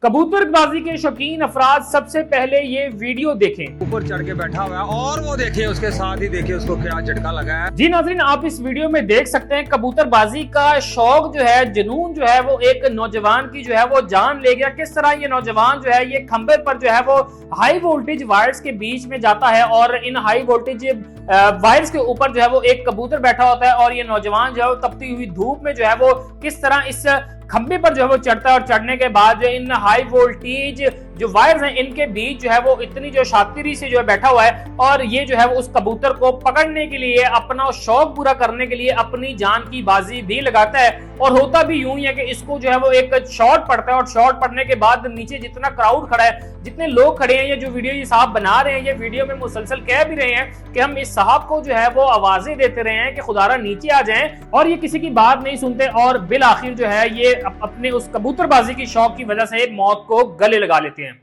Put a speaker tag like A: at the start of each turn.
A: कबूतरबाजी के शौकीन अफराद सबसे पहले ये वीडियो देखें।
B: ऊपर चढ़ के बैठा हुआ है और वो देखिए उसके साथ ही देखिए उसको क्या झटका लगा है।
A: जी नाज़रीन, आप इस वीडियो में देख सकते हैं कबूतरबाजी का शौक जो है, जुनून जो है वो एक नौजवान की जो है वो जान ले गया। किस तरह ये नौजवान जो है ये खंबे पर जो है वो हाई वोल्टेज वायर्स के बीच में जाता है और इन हाई वोल्टेज वायर्स के ऊपर जो है वो एक कबूतर बैठा होता है और ये नौजवान जो है वो तपती हुई धूप में जो है वो किस तरह इस खंबे पर जो है वो चढ़ता है और चढ़ने के बाद जो इन हाई वोल्टेज जो वायर्स हैं इनके बीच जो है वो इतनी जो शातिरी से जो है बैठा हुआ है और ये जो है वो उस कबूतर को पकड़ने के लिए, अपना शौक पूरा करने के लिए अपनी जान की बाजी भी लगाता है। और होता भी यूं ही है कि इसको जो है वो एक शॉट पड़ता है और शॉट पड़ने के बाद नीचे जितना क्राउड खड़ा है, जितने लोग खड़े हैं, ये जो वीडियो ये साहब बना रहे हैं, ये वीडियो में मुसलसल कह भी रहे हैं कि हम इस साहब को जो है वो आवाजें देते रहे हैं कि खुदारा नीचे आ जाएं, और ये किसी की बात नहीं सुनते और बिल आखिर जो है ये अपने उस कबूतरबाजी की शौक की वजह से मौत को गले लगा लेते हैं।